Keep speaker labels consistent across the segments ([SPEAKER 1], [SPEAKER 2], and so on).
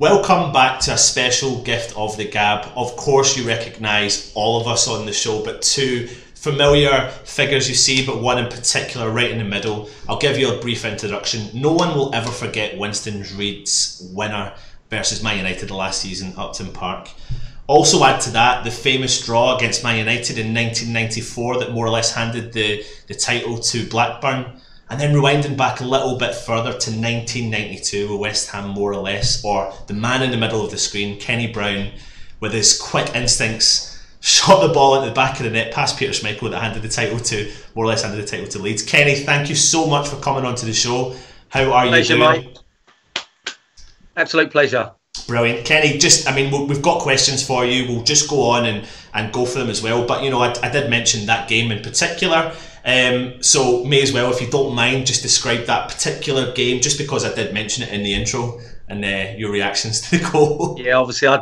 [SPEAKER 1] Welcome back to a special gift of the Gab. Of course you recognise all of us on the show, but two familiar figures you see, but one in particular right in the middle. I'll give you a brief introduction. No one will ever forget Winston Reid's winner versus Man United last season at Upton Park. Also add to that the famous draw against Man United in 1994 that more or less handed the title to Blackburn. And then rewinding back a little bit further to 1992 with West Ham more or less, or the man in the middle of the screen, Kenny Brown, with his quick instincts, shot the ball into the back of the net past Peter Schmeichel that handed the title to, more or less handed the title to Leeds. Kenny, thank you so much for coming on to the show. How are you doing?
[SPEAKER 2] Mate. Absolute pleasure.
[SPEAKER 1] Brilliant. Kenny, we've got questions for you. We'll just go on and go for them as well. But, I did mention that game in particular. So may as well, if you don't mind, just describe that particular game, just because I did mention it in the intro, and your reactions to the goal.
[SPEAKER 2] Yeah, obviously I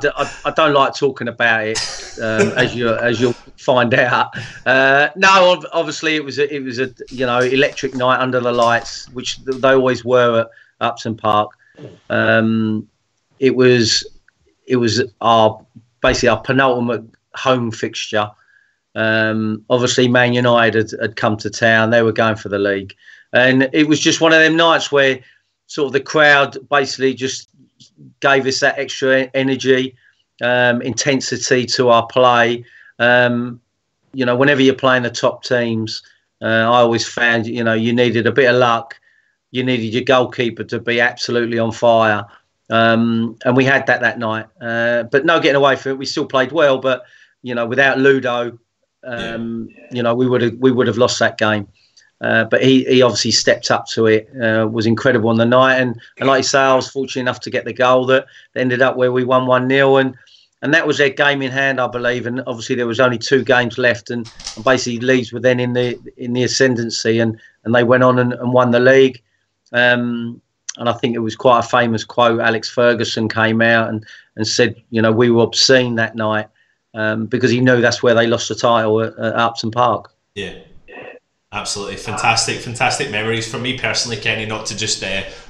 [SPEAKER 2] don't like talking about it, as you'll find out. No, obviously it was a electric night under the lights, which they always were at Upton Park. It was our penultimate home fixture. Obviously Man United had come to town. They were going for the league, and it was just one of them nights where sort of the crowd basically just gave us that extra energy, intensity to our play. Whenever you're playing the top teams, I always found you needed a bit of luck. You needed your goalkeeper to be absolutely on fire, and we had that night. But no getting away from it. We still played well, but without Ludo, we would have lost that game. But he obviously stepped up to it. Was incredible on the night, and like you say, I was fortunate enough to get the goal that ended up where we won 1-0, and that was their game in hand, I believe. And obviously there was only 2 games left, and basically Leeds were then in the ascendancy, and they went on and won the league. And I think it was quite a famous quote. Alex Ferguson came out and said, we were obscene that night. Because he knew that's where they lost the title at Upton Park.
[SPEAKER 1] Yeah, absolutely. Fantastic memories for me personally, Kenny, not to just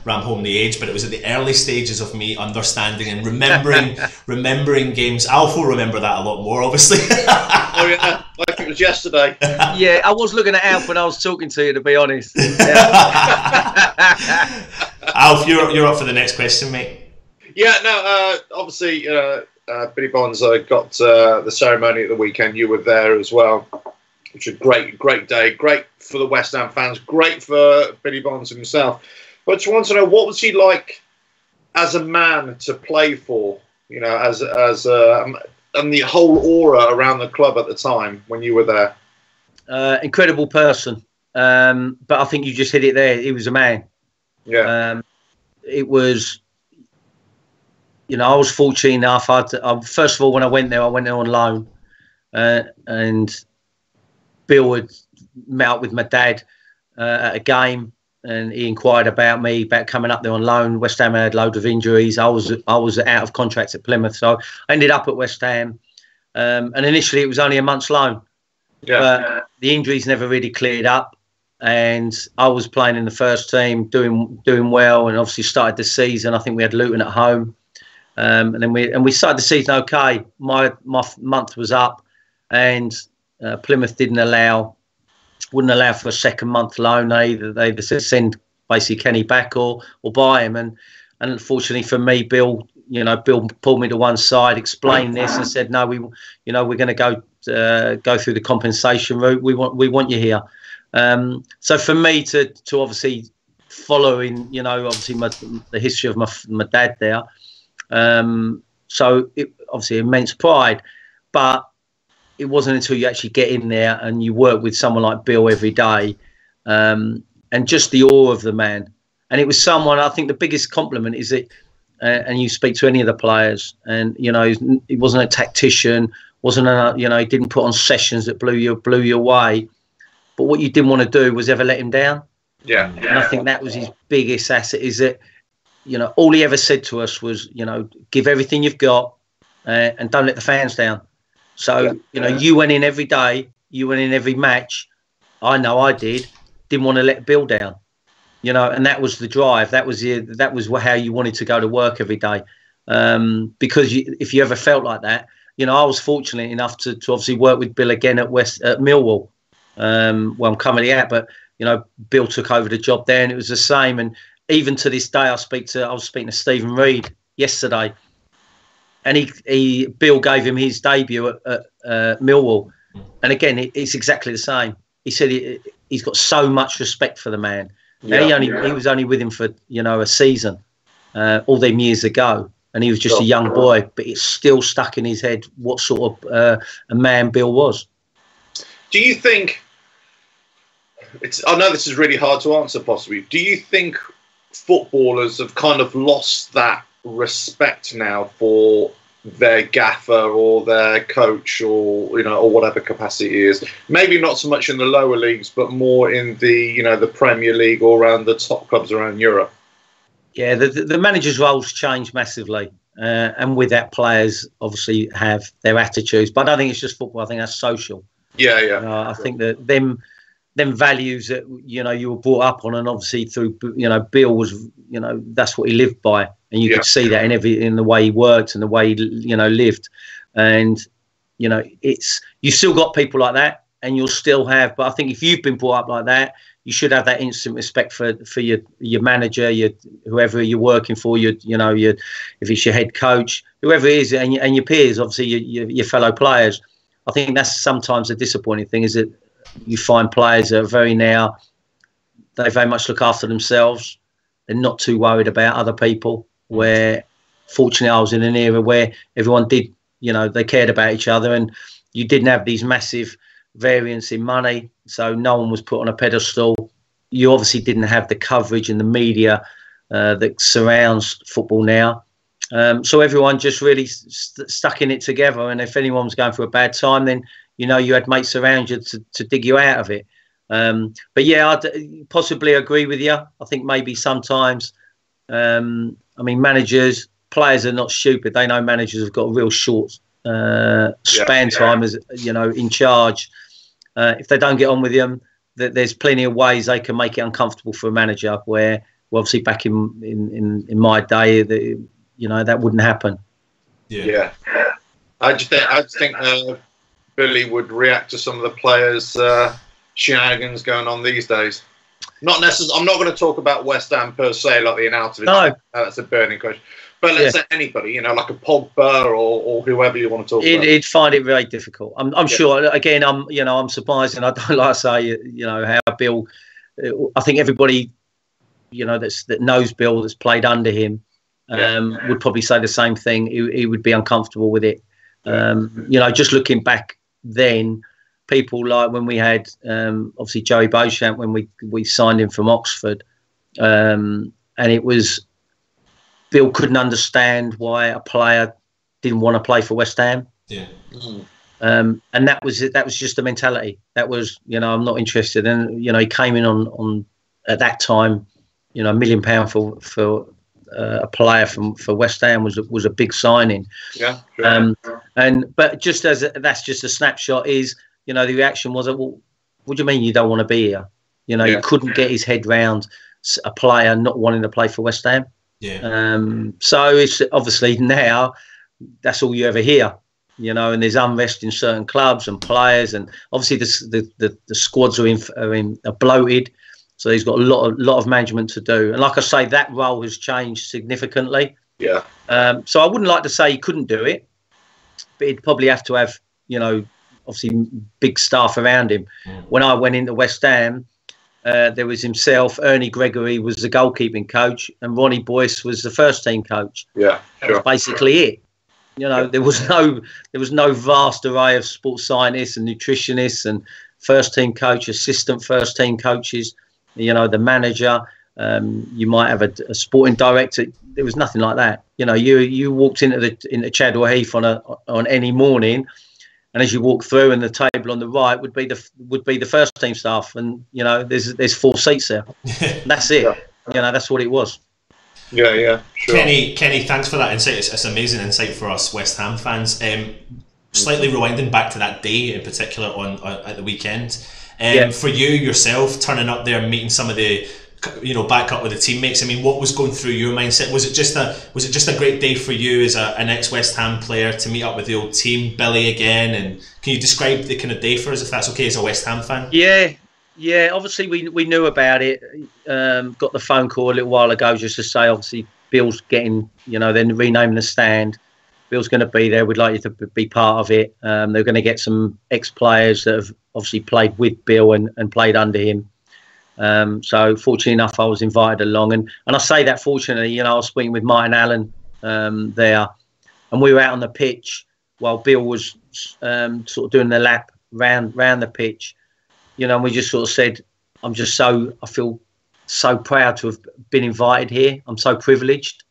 [SPEAKER 1] ram home the age, but it was at the early stages of me understanding and remembering games. Alf will remember that a lot more, obviously.
[SPEAKER 3] Oh yeah, like it was yesterday.
[SPEAKER 2] Yeah, I was looking at Alf when I was talking to you, to be honest.
[SPEAKER 1] Alf, you're up for the next question, mate.
[SPEAKER 3] Yeah, no, obviously, Billy Bonds got the ceremony at the weekend. You were there as well, which was a great day. Great for the West Ham fans. Great for Billy Bonds himself. But I just want to know, what was he like as a man to play for? And the whole aura around the club at the time when you were there.
[SPEAKER 2] Incredible person. But I think you just hit it there. He was a man.
[SPEAKER 3] Yeah.
[SPEAKER 2] It was. I was fortunate enough. First of all, when I went there on loan, and Bill had met up with my dad at a game, and he inquired about me about coming up there on loan. West Ham had loads of injuries. I was out of contract at Plymouth, so I ended up at West Ham. And initially, it was only a month's loan.
[SPEAKER 3] Yeah.
[SPEAKER 2] But the injuries never really cleared up, and I was playing in the first team, doing well, and obviously started the season. I think we had Luton at home. And we started the season okay. My month was up, and Plymouth wouldn't allow for a second month loan. They said send basically Kenny back or buy him. And unfortunately for me, Bill pulled me to one side, explained this, and said, no, we're going to go through the compensation route. We want you here. So for me to obviously following obviously the history of my dad there. So it obviously immense pride, but it wasn't until you actually get in there and you work with someone like Bill every day, and just the awe of the man. And it was someone, I think the biggest compliment is that, and you speak to any of the players, and he wasn't a tactician, he didn't put on sessions that blew you away, but what you didn't want to do was ever let him down.
[SPEAKER 3] Yeah.
[SPEAKER 2] And I think that was his biggest asset, is that all he ever said to us was, give everything you've got, and don't let the fans down. So, you went in every day, you went in every match. I know I didn't want to let Bill down, and that was the drive. That was how you wanted to go to work every day. because if you ever felt like that, I was fortunate enough to obviously work with Bill again at Millwall, where I'm currently at. But Bill took over the job there, and it was the same. And even to this day, I was speaking to Stephen Reid yesterday, and Bill gave him his debut at Millwall, and again, it's exactly the same. He said he's got so much respect for the man. Now, he was only with him for a season, all them years ago. And he was just a young boy, but it's still stuck in his head what sort of a man Bill was.
[SPEAKER 3] Do you think, I know this is really hard to answer possibly, do you think footballers have kind of lost that respect now for their gaffer or their coach or whatever capacity it is? Maybe not so much in the lower leagues, but more in the the Premier League or around the top clubs around Europe.
[SPEAKER 2] Yeah, the manager's roles change massively, and with that, players obviously have their attitudes. But I don't think it's just football. I think that's social.
[SPEAKER 3] Yeah.
[SPEAKER 2] I think that them values that you were brought up on, and obviously through Bill was that's what he lived by, and you could see that in the way he worked and the way he lived, and it's you still got people like that, and you'll still have. But I think if you've been brought up like that, you should have that instant respect for your manager, whoever you're working for, if it's your head coach, whoever it is, and your peers, obviously your fellow players. I think that's sometimes a disappointing thing, is that you find players that are they very much look after themselves. They're not too worried about other people. Where, fortunately, I was in an era where everyone did, they cared about each other, and you didn't have these massive variance in money, so no one was put on a pedestal. You obviously didn't have the coverage and the media that surrounds football now, so everyone just really stuck in it together, and if anyone was going through a bad time, then you had mates around you to dig you out of it. But yeah, I'd possibly agree with you. I think maybe sometimes players are not stupid. They know managers have got a real short span time as in charge. If they don't get on with them, there's plenty of ways they can make it uncomfortable for a manager. Where obviously back in my day, that wouldn't happen.
[SPEAKER 3] Yeah. I just think Billy would react to some of the players' shenanigans going on these days. Not necessarily. I'm not going to talk about West Ham per se, like the announcer.
[SPEAKER 2] No,
[SPEAKER 3] that's a burning question. But let's say anybody, like a Pogba or whoever you want to talk about.
[SPEAKER 2] He'd find it very difficult. I'm sure. Again, I'm surprised, and I don't like to say, how Bill. I think everybody, that knows Bill, that's played under him, would probably say the same thing. He would be uncomfortable with it. Just looking back then, people like when we had obviously Joey Beauchamp when we signed him from Oxford, and it was. Bill couldn't understand why a player didn't want to play for West Ham. Yeah. And that was it. That was just the mentality. That was, I'm not interested. And, he came in on at that time, £1 million for a player for West Ham was a big signing.
[SPEAKER 3] Yeah. Sure.
[SPEAKER 2] But just that's just a snapshot is, the reaction was, well, what do you mean you don't want to be here? He couldn't get his head round a player not wanting to play for West Ham. Yeah. So it's obviously now that's all you ever hear, and there's unrest in certain clubs and players, and obviously the squads are bloated, so he's got a lot of management to do. And like I say, that role has changed significantly. Yeah. So I wouldn't like to say he couldn't do it, but he'd probably have to have, obviously big staff around him. When I went into West Ham. There was himself. Ernie Gregory was the goalkeeping coach, and Ronnie Boyce was the first team coach. Yeah, sure. That was basically it. There was no vast array of sports scientists and nutritionists and first team coach, assistant first team coaches. The manager. You might have a sporting director. There was nothing like that. You walked into Chadwell Heath on any morning. And as you walk through, and the table on the right would be the first team staff, and there's 4 seats there. That's it. That's what it was.
[SPEAKER 3] Yeah, sure.
[SPEAKER 1] Kenny, thanks for that insight. It's amazing insight for us West Ham fans. Slightly rewinding back to that day in particular on at the weekend. For you yourself, turning up there, meeting some of the back up with the teammates. I mean, what was going through your mindset? Was it just a great day for you as an ex-West Ham player to meet up with the old team, Billy again? And can you describe the kind of day for us, if that's okay, as a West Ham fan?
[SPEAKER 2] Yeah. Obviously, we knew about it. Got the phone call a little while ago just to say, obviously, Bill's getting, then renaming the stand. Bill's going to be there. We'd like you to be part of it. They're going to get some ex-players that have obviously played with Bill and played under him. So fortunately enough, I was invited along. And I say that fortunately, I was speaking with Martin Allen there. And we were out on the pitch while Bill was sort of doing the lap round the pitch. And we just sort of said, I feel so proud to have been invited here. I'm so privileged.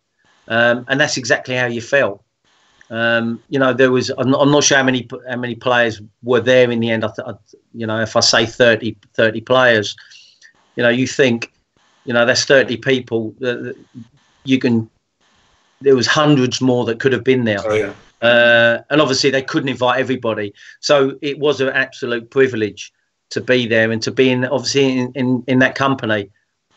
[SPEAKER 2] And that's exactly how you felt. There was, I'm not sure how many players were there in the end. If I say 30 players, you think, that's 30 people. There was hundreds more that could have been there.
[SPEAKER 3] Oh, yeah.
[SPEAKER 2] And obviously they couldn't invite everybody. So it was an absolute privilege to be there and to be in that company.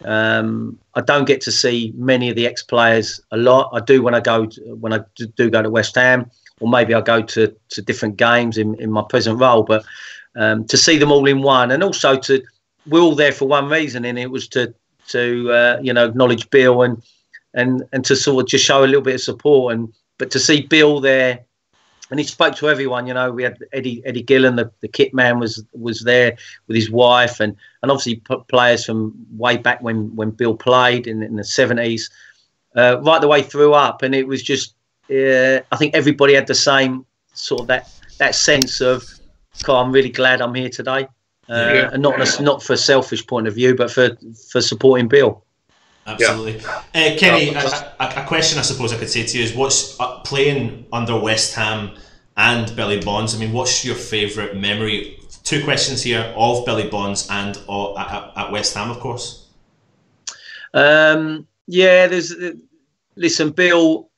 [SPEAKER 2] I don't get to see many of the ex-players a lot. I do when I do go to West Ham, or maybe I go to different games in my present role. But to see them all in one, and also we're all there for one reason, and it was to acknowledge Bill and to sort of just show a little bit of support. But to see Bill there, and he spoke to everyone. We had Eddie Gillen, the kit man, was there with his wife, and obviously players from way back when Bill played in the 70s, right the way through up. And it was just, I think everybody had the same sort of that sense of, I'm really glad I'm here today, and not for a selfish point of view, but for supporting Bill.
[SPEAKER 1] Absolutely.
[SPEAKER 3] Yeah.
[SPEAKER 1] Kenny, a question I suppose I could say to you is, what's playing under West Ham and Billy Bonds? I mean, what's your favourite memory? 2 questions here, of Billy Bonds and at West Ham, of course.
[SPEAKER 2] Listen, Bill,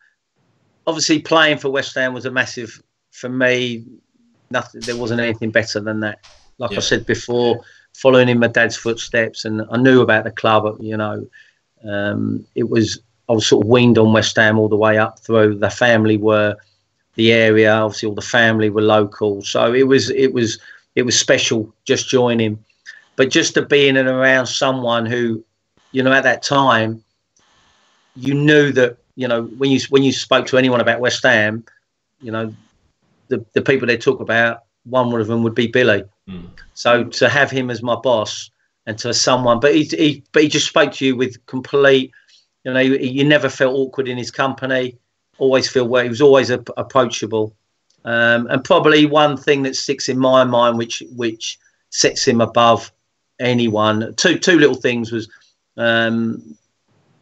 [SPEAKER 2] obviously playing for West Ham was a massive, for me, there wasn't anything better than that. I said before, following in my dad's footsteps, and I knew about the club, I was sort of weaned on West Ham all the way up through. The family were the area, obviously all the family were local, so it was special just joining. But just to be in and around someone who, at that time, you knew that, when you spoke to anyone about West Ham, the people they talk about, one of them would be Billy. So to have him as my boss, and to someone, but he just spoke to you with complete, you never felt awkward in his company. Always feel well. He was always approachable, and probably one thing that sticks in my mind, which sets him above anyone. Two little things was,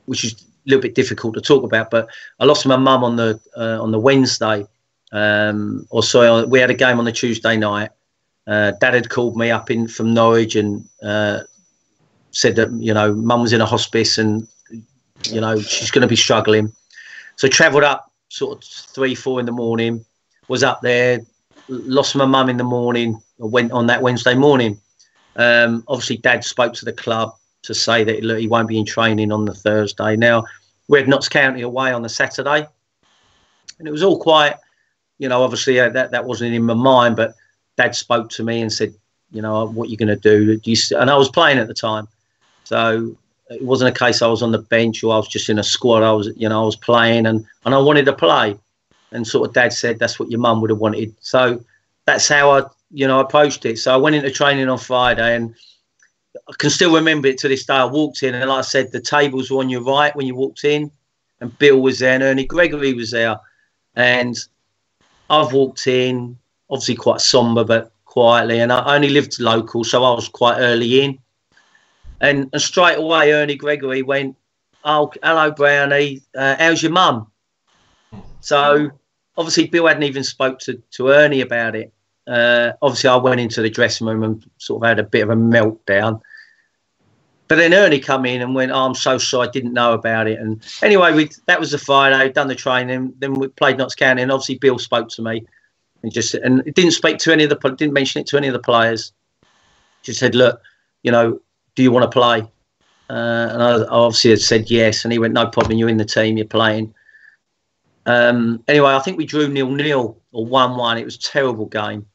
[SPEAKER 2] which is a little bit difficult to talk about. But I lost my mum on the Wednesday, we had a game on the Tuesday night. Dad had called me up from Norwich and said that mum was in a hospice and she's going to be struggling. So travelled up sort of 3-4 in the morning, was up there, lost my mum in the morning, went on that Wednesday morning. Obviously Dad spoke to the club to say that he won't be in training on the Thursday. Now we had Notts County away on the Saturday, and it was all quite, obviously that wasn't in my mind, but Dad spoke to me and said, what are you going to do? And I was playing at the time, so it wasn't a case I was on the bench or I was just in a squad. I was playing and I wanted to play. And sort of Dad said, that's what your mum would have wanted. So that's how I approached it. So I went into training on Friday, and I can still remember it to this day. I walked in, and like I said, the tables were on your right when you walked in, and Bill was there and Ernie Gregory was there. And I've walked in, obviously quite sombre, but quietly. And I only lived local, so I was quite early in. And straight away, Ernie Gregory went, "Oh, hello, Brownie. How's your mum?" So obviously, Bill hadn't even spoke to Ernie about it. Obviously, I went into the dressing room and sort of had a bit of a meltdown. But then Ernie come in and went, "Oh, I'm so sorry, I didn't know about it." And anyway, that was the Friday. Done the training. Then we played Notts County, and obviously Bill spoke to me and didn't mention it to any of the players. Just said, "Look, do you want to play?" and I obviously had said yes, and he went, no problem, you're in the team, you're playing. Anyway, I think we drew 0-0 or 1-1. It was a terrible game.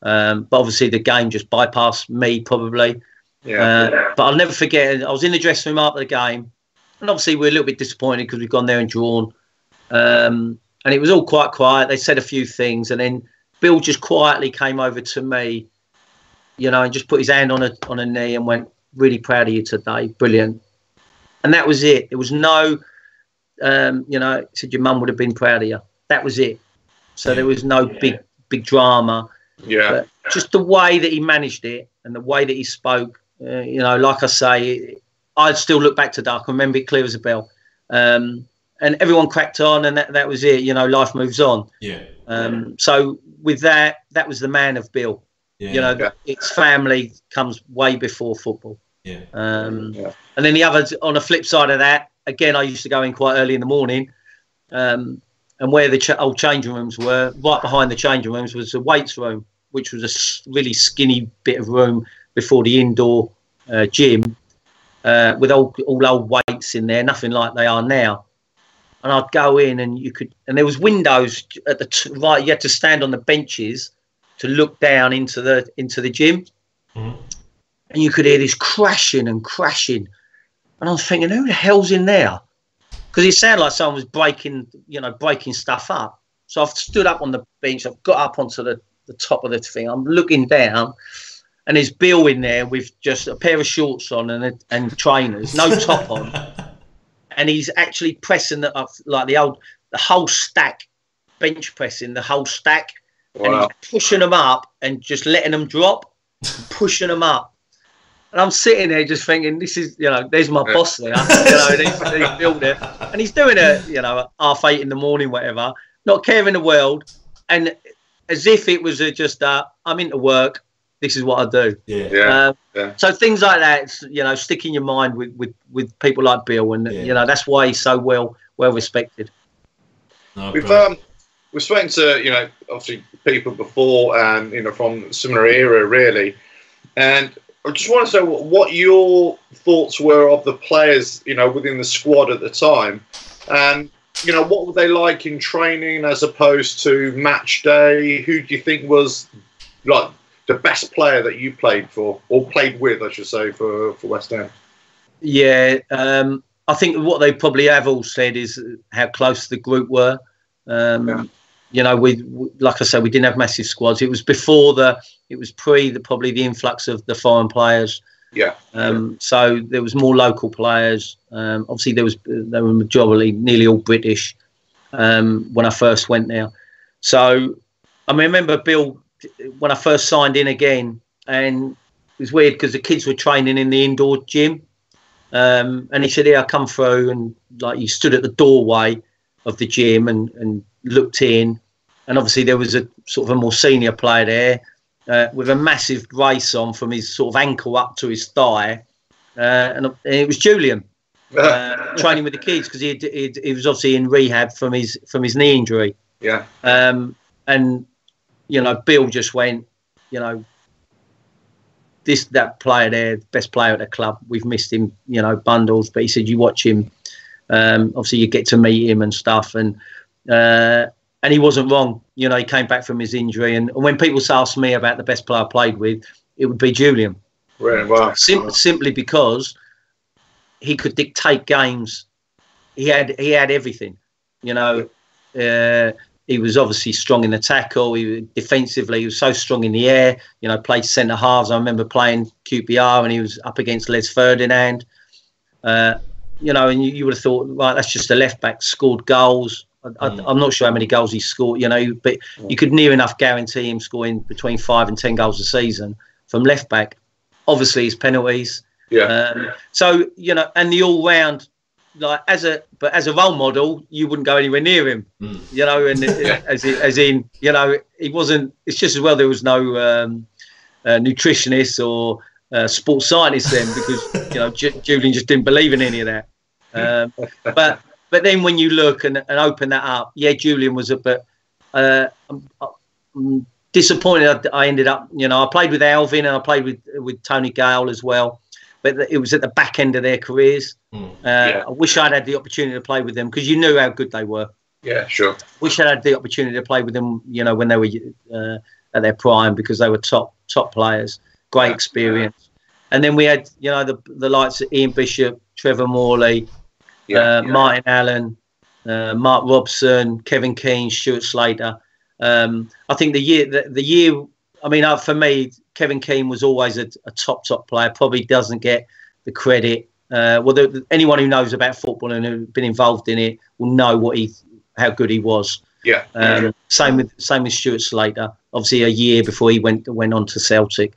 [SPEAKER 2] But obviously the game just bypassed me probably. But I'll never forget, I was in the dressing room after the game, and obviously we're a little bit disappointed because we've gone there and drawn. And it was all quite quiet. They said a few things, and then Bill just quietly came over to me, you know, and just put his hand on a knee and went, really proud of you today, brilliant. And that was it. There was no, you know, he said your mum would have been proud of you. That was it. So there was no big drama. But just the way that he managed it and the way that he spoke, you know, like I say, I'd still look back to that. I can remember it clear as a bell. And everyone cracked on, and that was it. You know, life moves on. So with that was the man of Bill. You know, its family comes way before football. And then the other, on the flip side of that, again, I used to go in quite early in the morning, and where the old changing rooms were, right behind the changing rooms was the weights room, which was a really skinny bit of room before the indoor gym, with all old weights in there, nothing like they are now. And I'd go in, and and there was windows at the right. You had to stand on the benches to look down into the gym, and you could hear this crashing and crashing. And I was thinking, who the hell's in there? Because it sounded like someone was breaking stuff up. So I've stood up on the bench. I've got up onto the top of the thing. I'm looking down, and there's Bill in there with just a pair of shorts on and trainers, no top on. And he's actually pressing like the whole stack, bench pressing the whole stack. Wow. And he's pushing them up and just letting them drop, pushing them up. And I'm sitting there just thinking, this is, you know, there's my boss there. You know, he's built it. And he's doing it, you know, 8:30 in the morning, whatever, not caring the world. And as if it was just, I'm into work. This is what I do. So things like that, you know, stick in your mind with people like Bill. And, you know, that's why he's so well respected.
[SPEAKER 1] No,
[SPEAKER 3] we've spoken to, you know, obviously people before, and, you know, from similar era, really. And I just want to know what your thoughts were of the players, you know, within the squad at the time. And, you know, what were they like in training as opposed to match day? Who do you think was, like, the best player that you played for, or played with, I should say, for West Ham?
[SPEAKER 2] Yeah, I think what they probably have all said is how close the group were. You know, like I said, we didn't have massive squads. It was probably the influx of the foreign players. So there was more local players. Obviously, they were majority, nearly all British when I first went there. So I remember Bill, when I first signed in again, and it was weird because the kids were training in the indoor gym, and he said, "Yeah, I come through," and like he stood at the doorway of the gym and looked in, and obviously there was a sort of a more senior player there with a massive brace on from his sort of ankle up to his thigh, and it was Julian training with the kids because he was obviously in rehab from his knee injury. And you know, Bill just went, you know, that player there, best player at the club. We've missed him, you know, bundles. But he said, you watch him. Obviously, you get to meet him and stuff. And he wasn't wrong. You know, he came back from his injury. And when people ask me about the best player I played with, it would be Julian.
[SPEAKER 3] Right, wow.
[SPEAKER 2] Simply because he could dictate games. He had everything. You know, he was obviously strong in the tackle. Defensively, he was so strong in the air. You know, played centre halves. I remember playing QPR and he was up against Les Ferdinand. You know, and you would have thought, right, that's just a left back, scored goals. I'm not sure how many goals he scored, you know, but you could near enough guarantee him scoring between 5 and 10 goals a season from left back. Obviously, his penalties. So, you know, and the all round, like as a role model, you wouldn't go anywhere near him, you know, and as in, you know, he wasn't. It's just as well there was no nutritionist or sports scientist then, because you know Julian just didn't believe in any of that. But then when you look and open that up, yeah, Julian was but I'm disappointed. I ended up, you know, I played with Alvin and I played with Tony Gale as well. but it was at the back end of their careers. I wish I'd had the opportunity to play with them, because you knew how good they were.
[SPEAKER 3] Yeah, sure.
[SPEAKER 2] Wish I'd had the opportunity to play with them, when they were at their prime, because they were top players. Great experience. And then we had, the likes of Ian Bishop, Trevor Morley, Martin Allen, Mark Robson, Kevin Keane, Stuart Slater. I think the year, I mean, for me, Kevin Keane was always a top player. Probably doesn't get the credit. Anyone who knows about football and who's been involved in it will know how good he was.
[SPEAKER 3] Yeah.
[SPEAKER 2] Same with Stuart Slater. Obviously, a year before he went on to Celtic,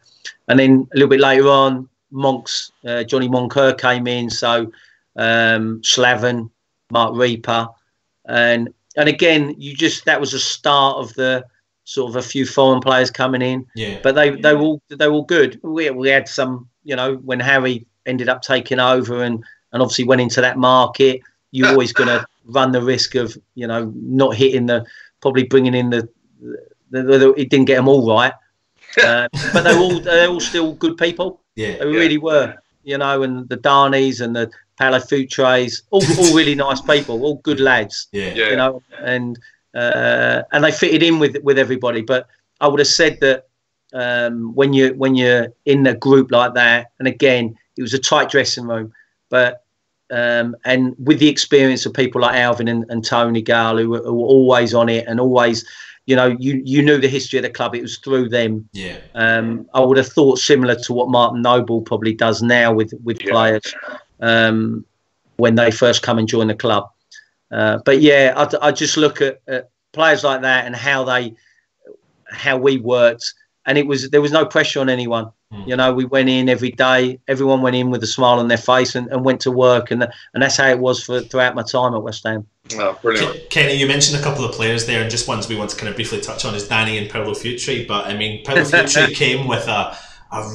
[SPEAKER 2] and then a little bit later on, Johnny Moncur came in. So Slaven, Mark Reaper, and again, that was the start of the sort of a few foreign players coming in.
[SPEAKER 1] Yeah.
[SPEAKER 2] But they were all good. We had some, when Harry ended up taking over and obviously went into that market, you're always going to run the risk of, not hitting probably bringing in it didn't get them all right. But they're all still good people.
[SPEAKER 1] Yeah.
[SPEAKER 2] They really were, and the Darnies and the Paolo Futres, all really nice people, all good lads.
[SPEAKER 1] Yeah.
[SPEAKER 2] And they fitted in with everybody. But I would have said that when you're in a group like that, and again, it was a tight dressing room, but and with the experience of people like Alvin and Tony Gale, who were always on it and always, you knew the history of the club. It was through them.
[SPEAKER 1] Yeah.
[SPEAKER 2] I would have thought similar to what Martin Noble probably does now with players when they first come and join the club. But yeah, I just look at players like that and how we worked, and there was no pressure on anyone. We went in every day. Everyone went in with a smile on their face and went to work, and that's how it was throughout my time at West Ham.
[SPEAKER 3] Oh, brilliant.
[SPEAKER 1] Kenny, you mentioned a couple of players there, and just ones we want to kind of briefly touch on is Danny and Paolo Futri. But I mean, Paolo Futri came with a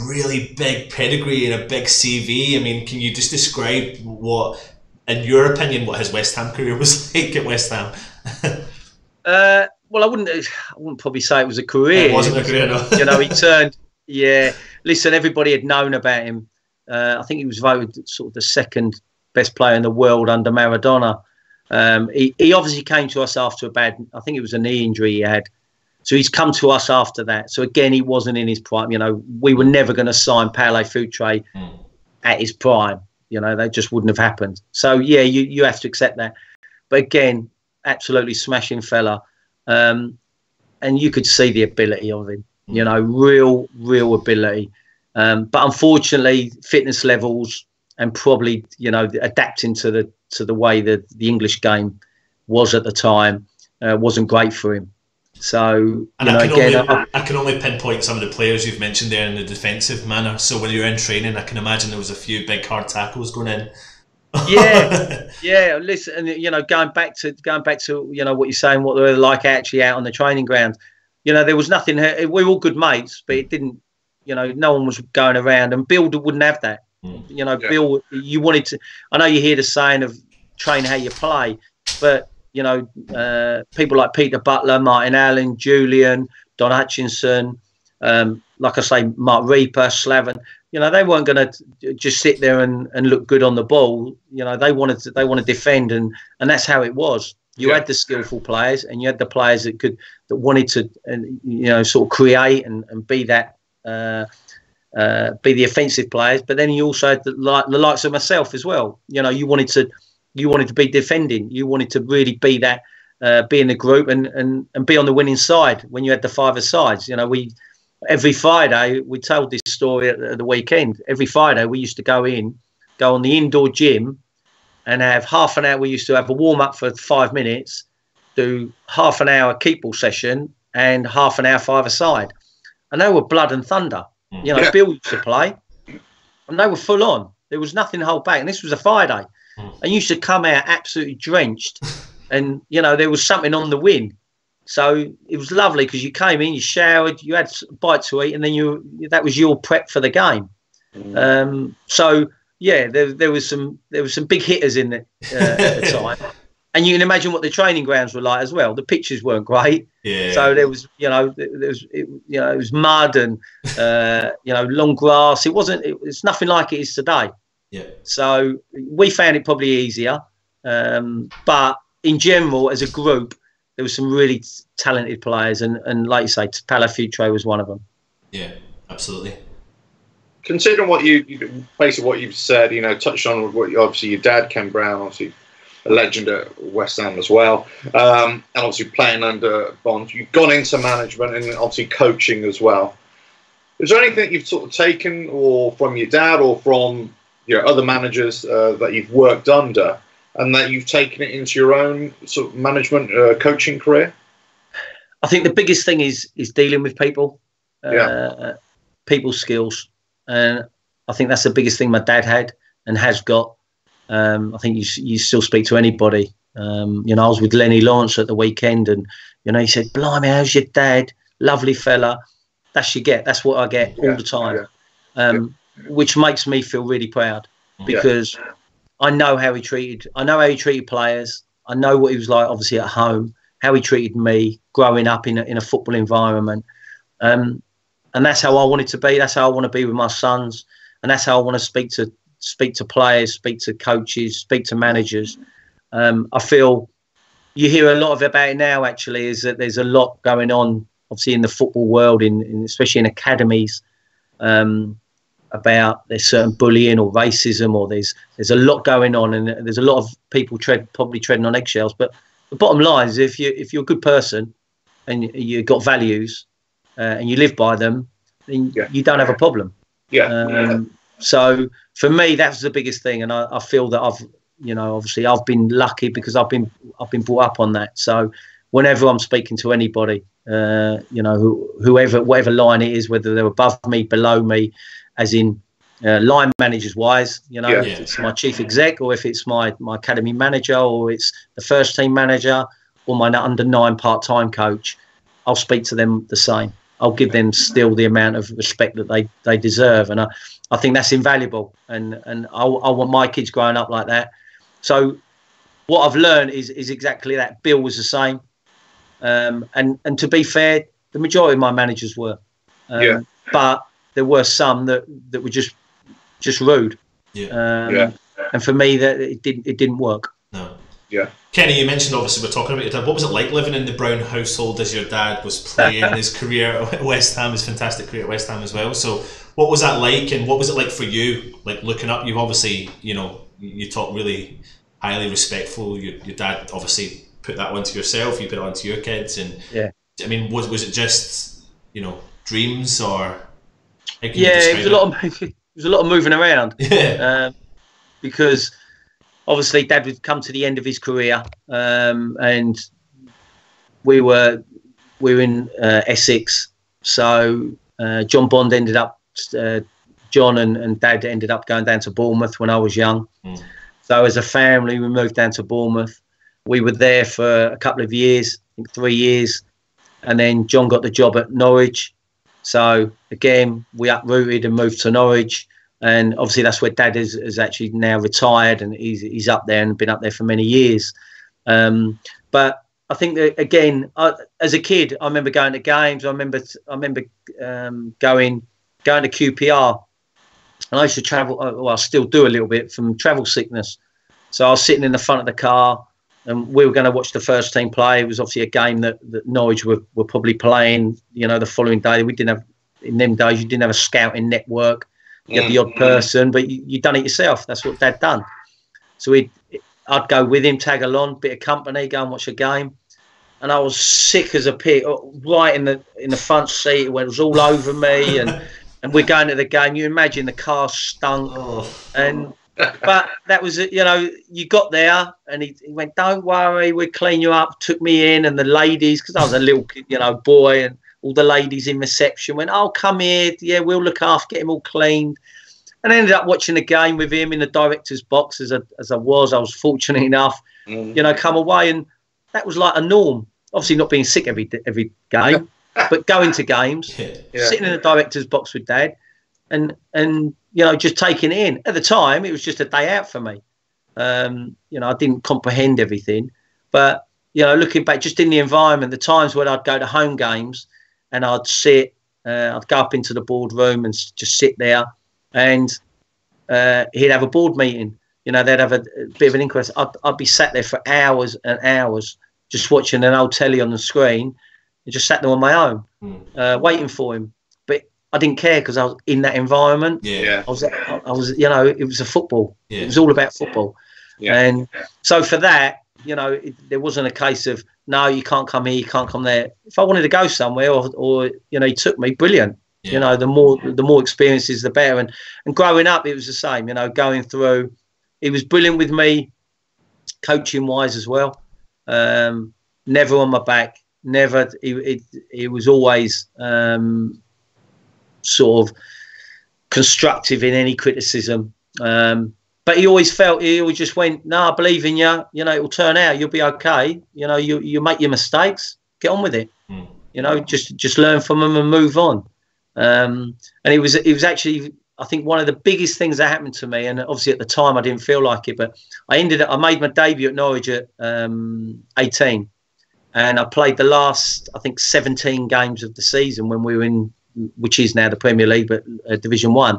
[SPEAKER 1] really big pedigree and a big CV. I mean, can you just describe what, in your opinion, what his West Ham career was like at West Ham?
[SPEAKER 2] Well, I wouldn't probably say it was a career.
[SPEAKER 1] It wasn't a career, no.
[SPEAKER 2] He turned. Yeah, listen, everybody had known about him. I think he was voted sort of the second best player in the world under Maradona. He obviously came to us after I think it was a knee injury he had. So he's come to us after that. So again, he wasn't in his prime. We were never going to sign Paolo Futre at his prime. That just wouldn't have happened. So yeah, you have to accept that. But again, absolutely smashing fella. And you could see the ability of him. Real ability. But unfortunately, fitness levels and probably, adapting to the way that the English game was at the time wasn't great for him. So,
[SPEAKER 1] I can only pinpoint some of the players you've mentioned there in the defensive manner. So when you're in training, I can imagine there was a few big hard tackles going in. Yeah.
[SPEAKER 2] Listen, and going back to what you're saying, what they were like actually out on the training ground. There was nothing. We were all good mates, but it didn't. No one was going around, and Bill wouldn't have that. Bill, you wanted to. I know you hear the saying of train how you play, but people like Peter Butler, Martin Allen, Julian, Don Hutchinson, like I say, Mark Reaper, Slaven. They weren't going to just sit there and look good on the ball. They want to defend, and that's how it was. You had the skillful players, and you had the players that wanted to, sort of create and be that, be the offensive players. But then you also had the likes of myself as well. You wanted to be defending. You wanted to really be that, be in the group and be on the winning side when you had the five-a-sides. Every Friday, we told this story at the weekend. Every Friday, we used to go on the indoor gym and have half an hour. We used to have a warm-up for 5 minutes, do half an hour keep ball session and half an hour five-a-side. And they were blood and thunder. Bill used to play, and they were full on. There was nothing to hold back. And this was a Friday. And you used to come out absolutely drenched. And, there was something on the win. So it was lovely because you came in, you showered, you had a bite to eat, and then that was your prep for the game. So yeah, there was some big hitters in it at the time. And you can imagine what the training grounds were like as well. The pitches weren't great, so there was, it was mud and long grass. It's nothing like it is today.
[SPEAKER 1] Yeah.
[SPEAKER 2] So we found it probably easier, but in general, as a group, there were some really talented players, and like you say, Palafutre was one of them.
[SPEAKER 1] Yeah, absolutely.
[SPEAKER 3] Considering what basically what you've said, touched on what obviously your dad, Ken Brown, obviously a legend at West Ham as well, and obviously playing under Bond. You've gone into management and obviously coaching as well. Is there anything you've sort of taken or from your dad or from other managers that you've worked under, and that you've taken it into your own sort of management coaching career?
[SPEAKER 2] I think the biggest thing is dealing with people, people skills, and I think that's the biggest thing my dad had and has got. I think you still speak to anybody. I was with Lenny Lawrence at the weekend, and he said, "Blimey, how's your dad? Lovely fella." That's what I get all the time, which makes me feel really proud, because I know how he treated players. I know what he was like, obviously at home, how he treated me growing up in a football environment, and that's how I wanted to be. That's how I want to be with my sons, and that's how I want to speak to players, speak to coaches, speak to managers. I feel you hear a lot about it now, actually, is that there's a lot going on, obviously, in the football world, especially in academies, about there's certain bullying or racism, or there's a lot going on, and there's a lot of people probably treading on eggshells. But the bottom line is, if you're a good person and you've got values and you live by them, then you don't have a problem. So for me, that's the biggest thing, and I feel that obviously I've been lucky because I've been brought up on that. So whenever I'm speaking to anybody, whoever, whatever line it is, whether they're above me, below me, as in line managers wise, if it's my chief exec, or if it's my academy manager, or it's the first team manager, or my under 9 part-time coach, I'll speak to them the same. I'll give them still the amount of respect that they deserve, and I think that's invaluable, and I want my kids growing up like that. So what I've learned is exactly that. Bill was the same, and to be fair, the majority of my managers were, but there were some that were just rude, and for me that it didn't work.
[SPEAKER 1] No. Yeah. Kenny, you mentioned, obviously, we're talking about your dad. What was it like living in the Brown household as your dad was playing his career at West Ham, his fantastic career at West Ham as well? So what was that like, and what was it like for you, like looking up? You obviously, you talk really highly respectful. Your dad obviously put that onto yourself, you put it onto your kids, and I mean, was it just, dreams, or
[SPEAKER 2] it was a lot of moving around, because obviously Dad would come to the end of his career, and we were in Essex, so John Bond ended up, John and Dad ended up going down to Bournemouth when I was young. So as a family, we moved down to Bournemouth. We were there for a couple of years, I think 3 years, and then John got the job at Norwich. So again, we uprooted and moved to Norwich, and obviously that's where Dad is actually now retired, and he's up there and been up there for many years. But I think that, again, as a kid, I remember going to games. I remember going to QPR, and I used to travel. Well, I still do a little bit from travel sickness. So I was sitting in the front of the car, and we were going to watch the first team play. It was obviously a game that Norwich were probably playing, the following day. We didn't have, in them days, you didn't have a scouting network. You had the odd person, but you done it yourself. That's what Dad done. So I'd go with him, tag along, bit of company, go and watch a game. And I was sick as a pig, right in the front seat. It was all over me, and we're going to the game. You imagine the car stunk, but that was it. You got there, and he went, "Don't worry, we'll clean you up." Took me in, and the ladies, because I was a little boy, and all the ladies in reception went, "Oh, come here, yeah, we'll look after, get him all cleaned." And I ended up watching the game with him in the director's box, as I was fortunate enough, come away, and that was like a norm. Obviously, not being sick every game, but going to games, sitting in the director's box with Dad, and just taking it in. At the time, it was just a day out for me. I didn't comprehend everything, But, you know, looking back just in the environment, the times when I'd go to home games and I'd sit, I'd go up into the boardroom and just sit there, and he'd have a board meeting. You know, they'd have a bit of an inquest. I'd be sat there for hours and hours just watching an old telly on the screen. I just sat there on my own, waiting for him. But I didn't care because I was in that environment.
[SPEAKER 3] Yeah.
[SPEAKER 2] I was, you know, it was a football.
[SPEAKER 1] Yeah.
[SPEAKER 2] It was all about football.
[SPEAKER 3] Yeah.
[SPEAKER 2] And so for that, you know, there wasn't a case of, no, you can't come here, you can't come there. If I wanted to go somewhere, or you know, he took me, brilliant.
[SPEAKER 1] Yeah.
[SPEAKER 2] You know, the more experiences, the better. And growing up, it was the same. You know, going through, he was brilliant with me, coaching wise as well. Never on my back. Never. He was always sort of constructive in any criticism. But he always just went, no, I believe in you. You know, it will turn out. You'll be okay. You know, you make your mistakes. Get on with it. You know, just learn from them and move on. And it was actually, I think, one of the biggest things that happened to me. And obviously at the time I didn't feel like it, but I made my debut at Norwich at 18. And I played the last, I think, 17 games of the season when we were in, which is now the Premier League, but Division 1.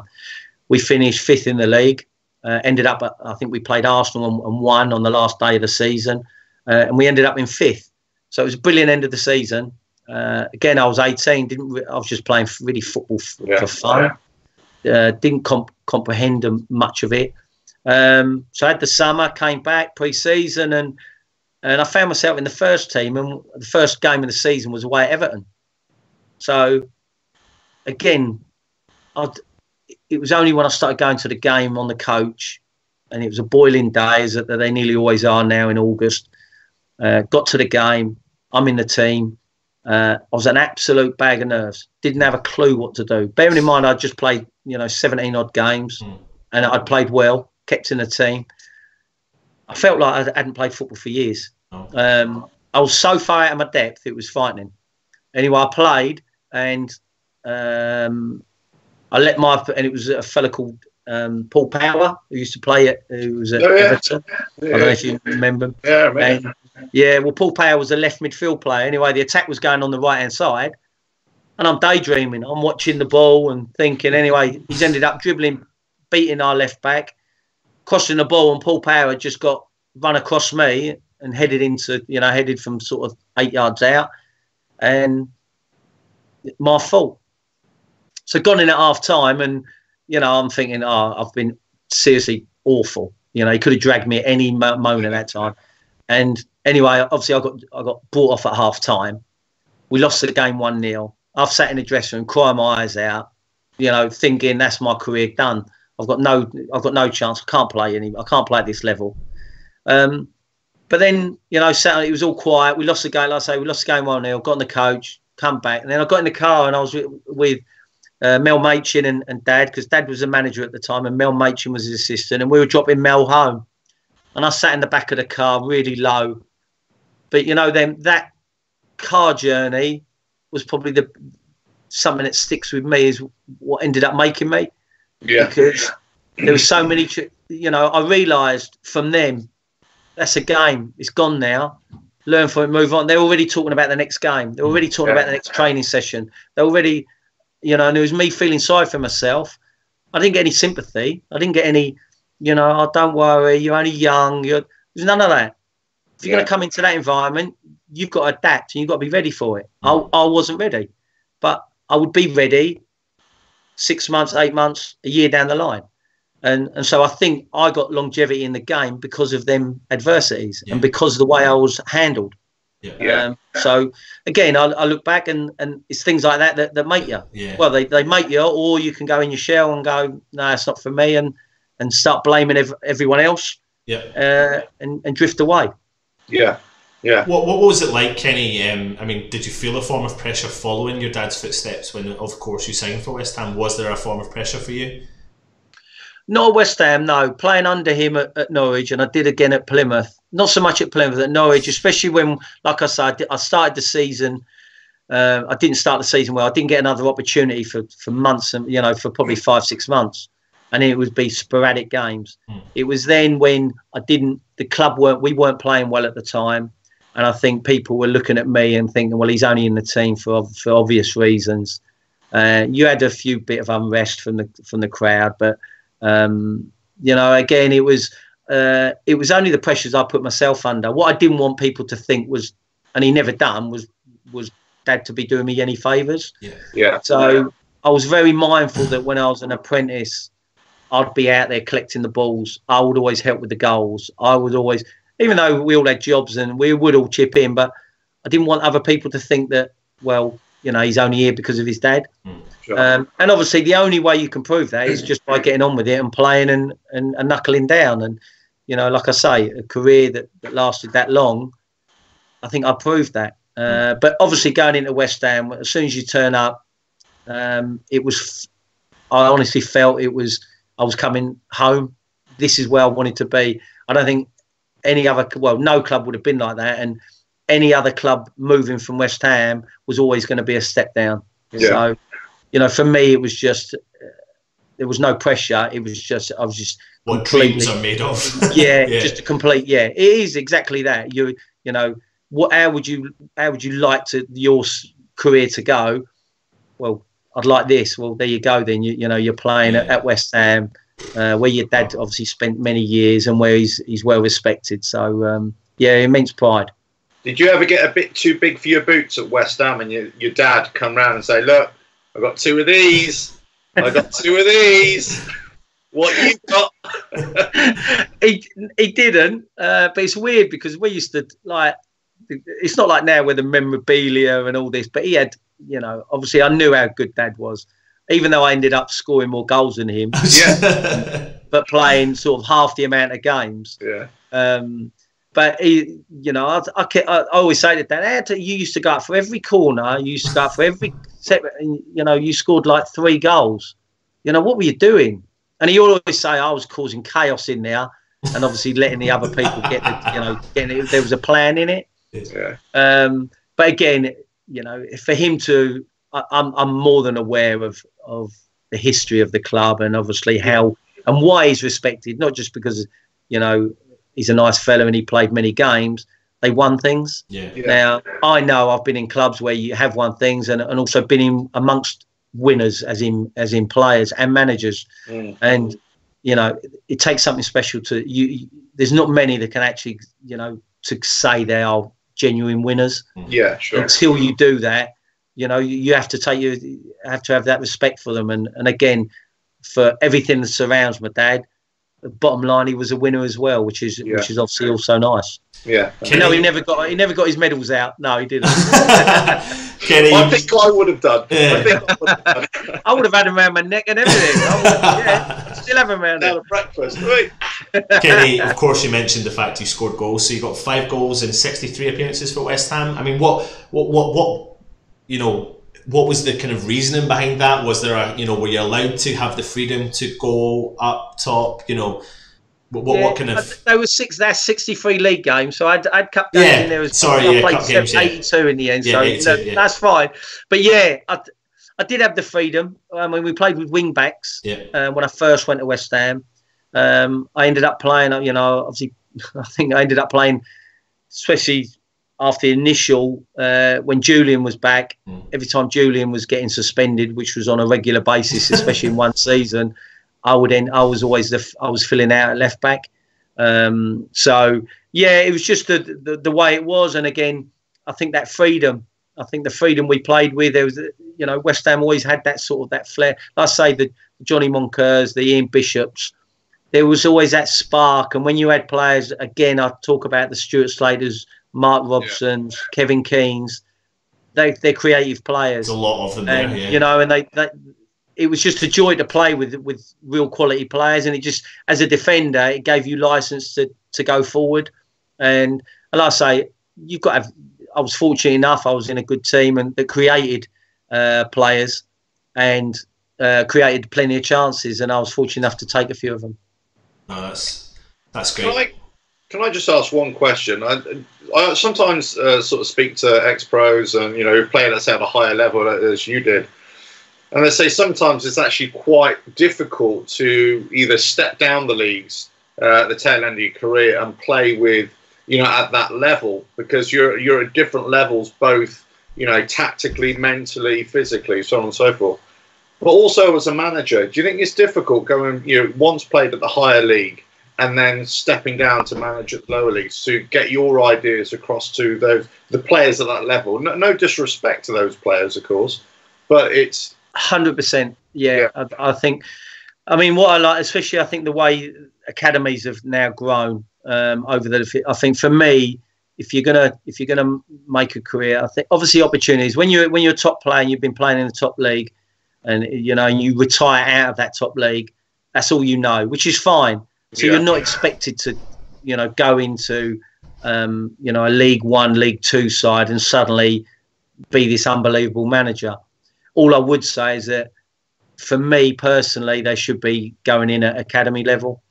[SPEAKER 2] We finished 5th in the league. Ended up, I think we played Arsenal and won on the last day of the season. And we ended up in 5th. So it was a brilliant end of the season. Again, I was 18. I was just playing really football for fun. Didn't comprehend much of it. So I had the summer, came back pre-season, and I found myself in the first team. And the first game of the season was away at Everton. So again, it was only when I started going to the game on the coach, and it was a boiling day, as they nearly always are now in August. Got to the game. I'm in the team. I was an absolute bag of nerves. Didn't have a clue what to do. Bearing in mind, I'd just played, 17 odd games, and I'd played well, kept in the team. I felt like I hadn't played football for years. I was so far out of my depth, it was frightening. Anyway, I played, and I let and it was a fella called Paul Power, who used to play who was at Everton. I don't know if you remember him.
[SPEAKER 3] Yeah, I remember.
[SPEAKER 2] Well, Paul Power was a left midfield player. Anyway, the attack was going on the right-hand side, and I'm daydreaming. I'm watching the ball and thinking, anyway, he's ended up dribbling, beating our left back, crossing the ball, and Paul Power had just got run across me and headed from sort of 8 yards out, and my fault. So gone in at half time, and I'm thinking, I've been seriously awful. He could have dragged me at any moment at that time. And anyway, obviously I got brought off at half time. We lost the game 1-0. I've sat in the dressing room, crying my eyes out, thinking that's my career done. I've got no chance. I can't play anymore. I can't play at this level. But then, Saturday it was all quiet. We lost the game. Like I say, we lost the game 1-0. Got on the coach, come back, and then I got in the car and I was with Mel Machin and Dad, because Dad was the manager at the time and Mel Machin was his assistant, and we were dropping Mel home. And I sat in the back of the car, really low. But then that car journey was probably something that sticks with me, is what ended up making me. Yeah. Because there was so many. I realised from them, that's a game. It's gone now. Learn from it, move on. They're already talking about the next game. They're already talking about the next training session. They're already, and it was me feeling sorry for myself. I didn't get any sympathy. I didn't get any. Oh, don't worry, you're only young. There's none of that. If you're going to come into that environment, you've got to adapt and you've got to be ready for it. I wasn't ready, but I would be ready 6 months, 8 months, a year down the line. And so I think I got longevity in the game because of them adversities and because of the way I was handled. So again, I look back and it's things like that make you. Well, they make you, or you can go in your shell and go, no, it's not for me, and start blaming everyone else, and drift away.
[SPEAKER 1] What was it like, Kenny? Did you feel a form of pressure following your dad's footsteps when, of course, you signed for West Ham? Was there a form of pressure for you?
[SPEAKER 2] Not at West Ham, no. Playing under him at Norwich, and I did again at Plymouth. Not so much at Plymouth, at Norwich, especially when, like I said, I started the season. I didn't start the season well. I didn't get another opportunity for months, and for probably 5-6 months. And it would be sporadic games. It was then when we weren't playing well at the time. And I think people were looking at me and thinking, well, he's only in the team for obvious reasons. You had a few bit of unrest from the crowd, but again, it was only the pressures I put myself under. What I didn't want people to think was, and he never done, was Dad to be doing me any favours.
[SPEAKER 3] Yeah.
[SPEAKER 2] So I was very mindful that when I was an apprentice, I'd be out there collecting the balls. I would always help with the goals. I would always, even though we all had jobs and we would all chip in, but I didn't want other people to think that, well, he's only here because of his dad.
[SPEAKER 3] Sure.
[SPEAKER 2] And obviously the only way you can prove that is just by getting on with it and playing and knuckling down. And, like I say, a career that lasted that long, I think I proved that. But obviously going into West Ham, as soon as you turn up, I honestly felt I was coming home. This is where I wanted to be. I don't think no club would have been like that. And any other club moving from West Ham was always going to be a step down.
[SPEAKER 3] Yeah.
[SPEAKER 2] So, for me, it was just, there was no pressure. It was just, I was just
[SPEAKER 1] what dreams are made of.
[SPEAKER 2] Just a complete, it is exactly that. How would you like your career to go? Well, I'd like this. Well, there you go. Then you're playing at West Ham, where your dad obviously spent many years and where he's well respected. So immense pride.
[SPEAKER 3] Did you ever get a bit too big for your boots at West Ham and your dad come round and say, "Look, I got 2 of these. I got 2 of these. What you got?"
[SPEAKER 2] He didn't, but it's weird because we used to like. It's not like now with the memorabilia and all this, but he had, obviously I knew how good Dad was, even though I ended up scoring more goals than him. But playing sort of half the amount of games.
[SPEAKER 3] Yeah.
[SPEAKER 2] But he, I always say to Dad, you used to go up for every corner. You used to go up for every set. You scored like 3 goals. What were you doing? And he always say I was causing chaos in there, and obviously letting the other people get getting it. There was a plan in it.
[SPEAKER 3] Yeah.
[SPEAKER 2] But again, for him to, I'm more than aware of the history of the club and obviously how and why he's respected. Not just because he's a nice fella and he played many games. They won things.
[SPEAKER 1] Yeah.
[SPEAKER 2] Now I know I've been in clubs where you have won things and also been in amongst winners as in players and managers. And it takes something special to you. There's not many that can actually to say they are genuine winners.
[SPEAKER 3] Yeah, sure.
[SPEAKER 2] Until you do that, you have to have that respect for them. And again, for everything that surrounds my dad, bottom line, he was a winner as well, which is obviously also nice.
[SPEAKER 3] Yeah.
[SPEAKER 2] He never got his medals out. No, he didn't.
[SPEAKER 1] Kenny,
[SPEAKER 3] I think I would have done.
[SPEAKER 1] Yeah.
[SPEAKER 2] I would have had him around my neck and everything. Still have him around
[SPEAKER 3] there. Breakfast.
[SPEAKER 1] Kenny, of course, you mentioned the fact you scored goals. So you got 5 goals in 63 appearances for West Ham. I mean, what was the kind of reasoning behind that? Was there were you allowed to have the freedom to go up top? What kind of?
[SPEAKER 2] There was 63 league games, so I'd cup games in there as well. I played cup games, 82 in the end, so 82, that's fine. But I did have the freedom. When we played with wing backs, when I first went to West Ham, I ended up playing. Obviously, I think I ended up playing, especially after the initial when Julian was back. Every time Julian was getting suspended, which was on a regular basis, especially in one season, I was filling out at left back. So it was just the way it was. And again, I think that freedom. I think the freedom we played with, there was, West Ham always had that sort of that flair. I say the Johnny Moncurs, the Ian Bishops. There was always that spark. And when you had players, again, I talk about the Stuart Slaters, Mark Robsons, Kevin Keens. They're creative players.
[SPEAKER 1] There's a lot of them there,
[SPEAKER 2] and it was just a joy to play with real quality players, and it just, as a defender, it gave you license to go forward. And like I say, you've got to have. I was fortunate enough; I was in a good team and that created players and created plenty of chances, and I was fortunate enough to take a few of them.
[SPEAKER 1] No, that's great.
[SPEAKER 3] Can I just ask one question? I sometimes sort of speak to ex-pros and who play at a higher level as you did. And they say sometimes it's actually quite difficult to either step down the leagues at the tail end of your career and play with you know, at that level, because you're at different levels, both, you know, tactically, mentally, physically, so on and so forth. But also as a manager, do you think it's difficult going, you know, once played at the higher league and then stepping down to manage at the lower leagues to get your ideas across to the players at that level? No disrespect to those players, of course, but it's
[SPEAKER 2] 100%. Yeah. I think. I mean, what I like, especially, I think the way academies have now grown over the. I think for me, if you're gonna make a career, I think obviously opportunities when you're a top player and you've been playing in the top league, and you know, and you retire out of that top league, that's all you know, which is fine. So you're not expected to, you know, go into you know, a League One, League Two side and suddenly be this unbelievable manager. All I would say is that, for me personally, they should be going in at academy level,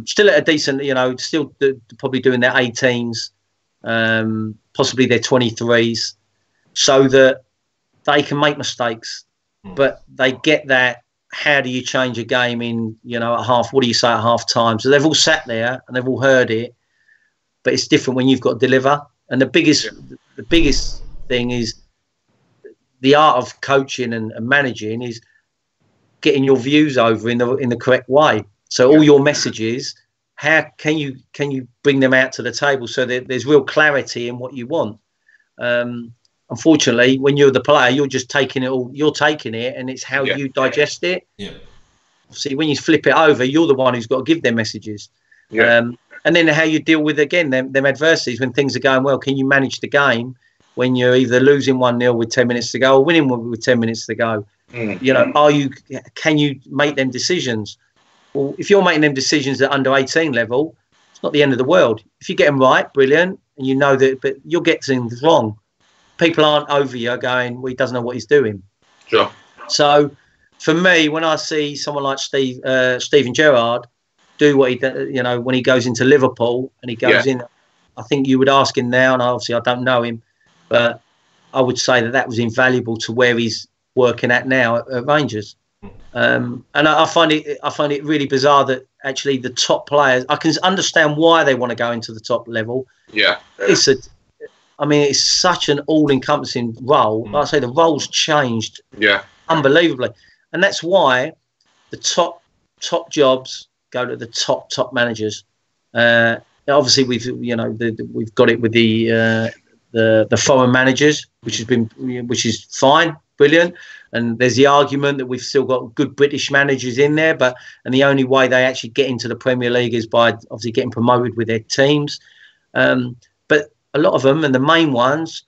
[SPEAKER 2] still at a decent, you know, still probably doing their 18s, possibly their 23s, so that they can make mistakes, but they get that. How do you change a game in, you know, at half? What do you say at half time? So they've all sat there and they've all heard it, but it's different when you've got to deliver. And the biggest thing is the art of coaching and managing is getting your views over in the correct way. So all your messages, how can you bring them out to the table so that there's real clarity in what you want? Unfortunately, when you're the player, you're just taking it all. You're taking it, and it's how you digest it. Yeah. See, when you flip it over, you're the one who's got to give them messages. Yeah. And then how you deal with, again, them adversities when things are going well. Can you manage the game when you're either losing 1-0 with 10 minutes to go or winning with 10 minutes to go? You know, can you make them decisions? Well, if you're making them decisions at under 18 level, it's not the end of the world. If you get them right, brilliant, and you know that, but you'll get things wrong. People aren't over you going, well, he doesn't know what he's doing.
[SPEAKER 3] Sure.
[SPEAKER 2] So for me, when I see someone like Steven Gerrard do what he, you know, when he goes into Liverpool and he goes in, I think you would ask him now, and obviously I don't know him, but I would say that was invaluable to where he's working at now at Rangers. And I find it really bizarre that actually the top players, I can understand why they want to go into the top level.
[SPEAKER 3] Yeah.
[SPEAKER 2] It's such an all-encompassing role. Like I say, the role's changed unbelievably. And that's why the top jobs go to the top managers. Obviously, we've got it with the foreign managers, which is fine, brilliant. And there's the argument that we've still got good British managers in there, and the only way they actually get into the Premier League is by obviously getting promoted with their teams. But a lot of them, and the main ones,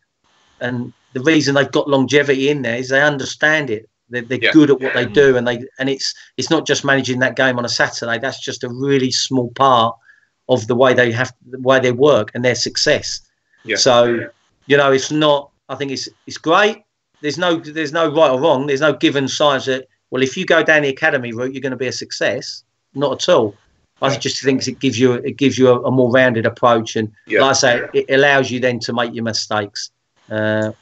[SPEAKER 2] and the reason they've got longevity in there is they understand it. They're good at what they do, and it's not just managing that game on a Saturday. That's just a really small part of the way they work and their success. Yeah. So, you know, it's not. I think it's great. There's no right or wrong. There's no given science that, well, if you go down the academy route, you're going to be a success. Not at all. I just think it gives you a more rounded approach, and like I say, it allows you then to make your mistakes.
[SPEAKER 3] Yeah,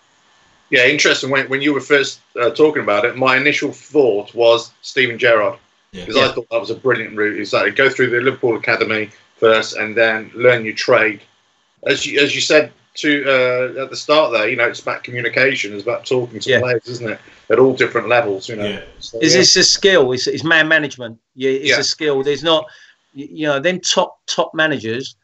[SPEAKER 3] interesting. When you were first talking about it, my initial thought was Steven Gerrard, because I thought that was a brilliant route. Is that go through the Liverpool academy first, and then learn your trade. As you said at the start there, you know, it's about communication. It's about talking to players, isn't it? At all different levels, you know. Yeah. So,
[SPEAKER 2] it's a skill. It's man management. It's a skill. There's not, you know, them top managers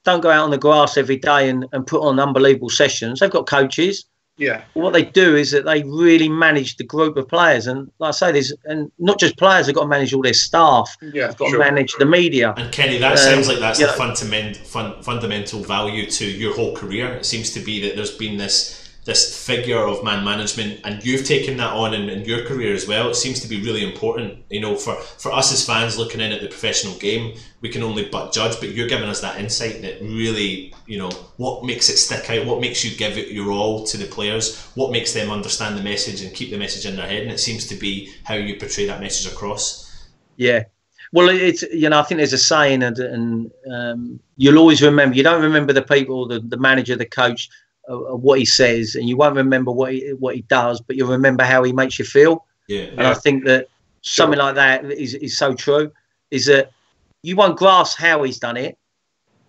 [SPEAKER 2] don't go out on the grass every day and put on unbelievable sessions. They've got coaches.
[SPEAKER 3] Yeah.
[SPEAKER 2] What they do is that they really manage the group of players, and like I say, and not just players. They've got to manage all their staff. Yeah, they've got to manage the media.
[SPEAKER 1] And Kenny, that sounds like that's the fundamental value to your whole career. It seems to be that there's been this figure of man management, and you've taken that on in your career as well. It seems to be really important, you know, for us as fans looking in at the professional game. We can only but judge, but you're giving us that insight that really, you know, what makes it stick out, what makes you give it your all to the players, what makes them understand the message and keep the message in their head, and it seems to be how you portray that message across.
[SPEAKER 2] Yeah. Well, it's, you know, I think there's a saying, and you'll always remember, you don't remember the people, the manager, the coach, what he says, and you won't remember what he does, but you'll remember how he makes you feel. And I think that something like that is so true, is that you won't grasp how he's done it,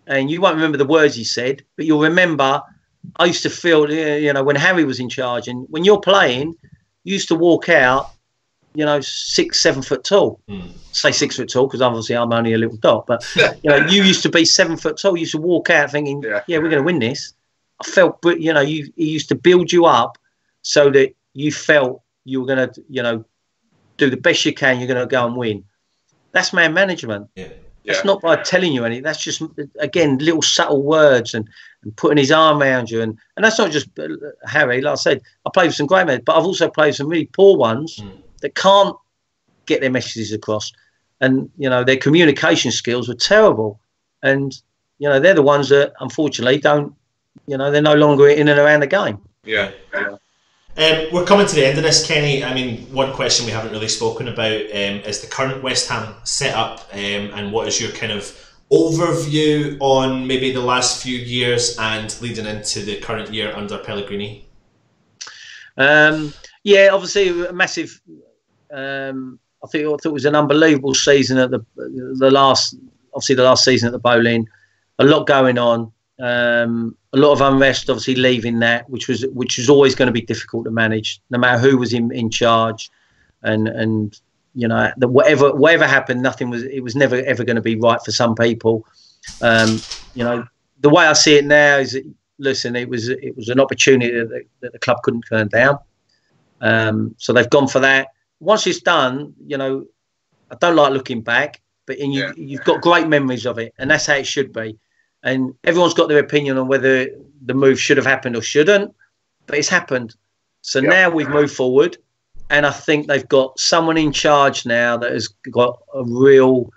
[SPEAKER 2] and you won't remember the words he said, but you'll remember. I used to feel, when Harry was in charge, and when you're playing, you used to walk out, 6, 7 foot tall. Say 6 foot tall because obviously I'm only a little dot, but you used to be 7 foot tall. You used to walk out thinking, yeah, we're going to win this. I felt, he used to build you up so that you felt you were going to, do the best you can. You're going to go and win. That's man management. Yeah. That's not by telling you anything. That's just, again, little subtle words and putting his arm around you. And that's not just Harry. Like I said, I played with some great men, but I've also played with some really poor ones that can't get their messages across. And, their communication skills were terrible. And, they're the ones that, unfortunately, don't, they're no longer in and around the game.
[SPEAKER 3] Yeah.
[SPEAKER 1] We're coming to the end of this, Kenny. I mean, one question we haven't really spoken about is the current West Ham setup, and what is your kind of overview on maybe the last few years and leading into the current year under Pellegrini?
[SPEAKER 2] Obviously a massive. I thought it was an unbelievable season at the last season at the Bowling. A lot going on. A lot of unrest, obviously leaving that, which was always going to be difficult to manage, no matter who was in charge, and whatever happened, it was never ever going to be right for some people. The way I see it now is that, listen, it was an opportunity that the club couldn't turn down. So they've gone for that. Once it's done, I don't like looking back, but you've got great memories of it, and that's how it should be. And everyone's got their opinion on whether the move should have happened or shouldn't, but it's happened. So now we've moved forward, and I think they've got someone in charge now that has got a real,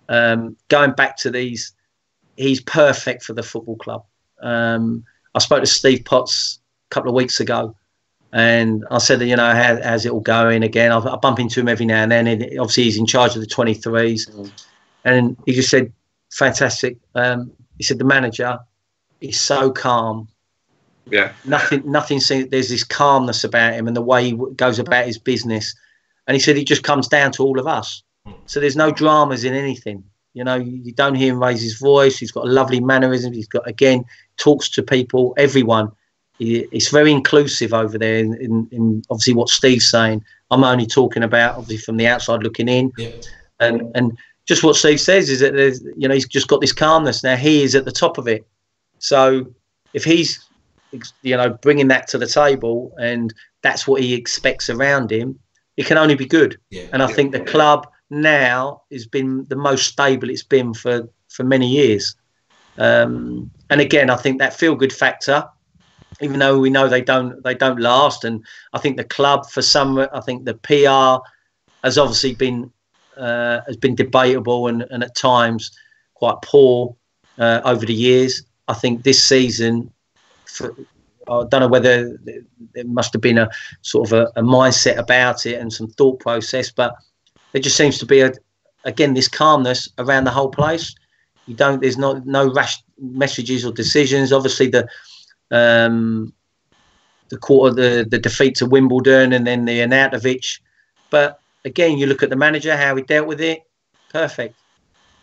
[SPEAKER 2] going back to these, he's perfect for the football club. I spoke to Steve Potts a couple of weeks ago, and I said, how's it all going again? I bump into him every now and then. And obviously, he's in charge of the 23s. And he just said, fantastic. He said the manager is so calm. Yeah. Nothing. There's this calmness about him and the way he goes about his business. And he said it just comes down to all of us. So there's no dramas in anything. You don't hear him raise his voice. He's got a lovely mannerism. He's got, again, talks to people, everyone. It's very inclusive over there. In obviously what Steve's saying, I'm only talking about obviously from the outside looking in, and just what Steve says is that there's, he's just got this calmness now. He is at the top of it. So if he's, bringing that to the table and that's what he expects around him, it can only be good. And I think the club now has been the most stable it's been for many years. And again, I think that feel-good factor, even though we know they don't last. And I think the club, I think the PR has obviously been debatable and at times quite poor over the years. I think this season, I don't know whether there must have been a sort of a mindset about it and some thought process, but there just seems to be again this calmness around the whole place. There's no rash messages or decisions. Obviously the defeat to Wimbledon and then the Arnautovic, but again, you look at the manager, how he dealt with it, perfect.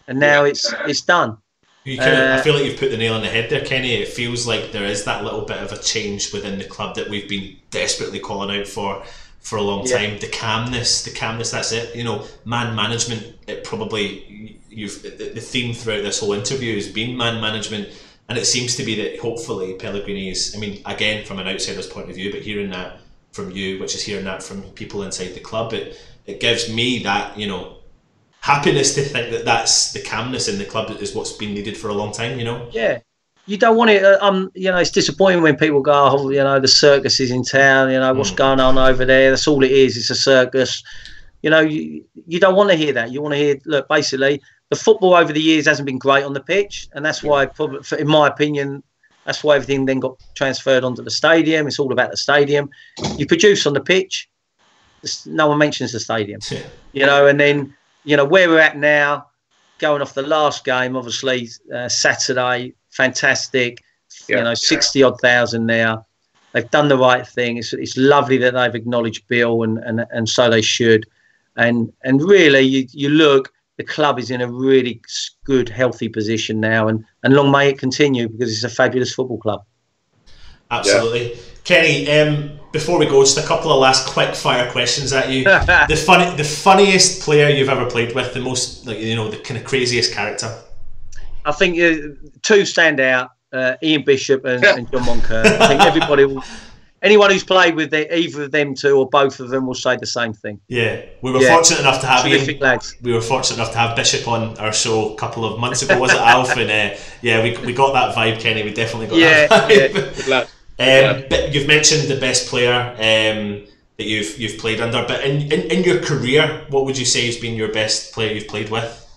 [SPEAKER 2] And now it's done.
[SPEAKER 1] I feel like you've put the nail on the head there, Kenny. It feels like there is that little bit of a change within the club that we've been desperately calling out for a long time. The calmness, that's it. Man management, it probably, the theme throughout this whole interview has been man management. And it seems to be that hopefully Pellegrini is, again, from an outsider's point of view, but hearing that from you, which is hearing that from people inside the club, it gives me that, happiness to think that that's the calmness in the club is what's been needed for a long time,
[SPEAKER 2] Yeah. You don't want it, it's disappointing when people go, the circus is in town, what's going on over there? That's all it is. It's a circus. You don't want to hear that. You want to hear, look, basically, the football over the years hasn't been great on the pitch. And that's why, probably, in my opinion, that's why everything then got transferred onto the stadium. It's all about the stadium. You produce on the pitch. No one mentions the stadium, and then, where we're at now, going off the last game, obviously, Saturday, fantastic, 60 odd thousand there. They've done the right thing. It's lovely that they've acknowledged Bill and so they should. And really, you look, the club is in a really good, healthy position now, and long may it continue, because it's a fabulous football club.
[SPEAKER 1] Absolutely. Yeah. Kenny, before we go, just a couple of last quick fire questions at you. The funniest player you've ever played with, the most, like, you know, the kind of craziest character.
[SPEAKER 2] I think two stand out: Ian Bishop and John Moncur. I think everybody will. Anyone who's played with either of them two or both of them will say the same thing.
[SPEAKER 1] Yeah, we were fortunate enough to have
[SPEAKER 2] terrific lads.
[SPEAKER 1] We were fortunate enough to have Bishop on our show a couple of months ago. Was it, Alf? And yeah, we got that vibe, Kenny. We definitely got that vibe. Yeah. But you've mentioned the best player that you've played under. But in your career, what would you say has been your best player you've played with?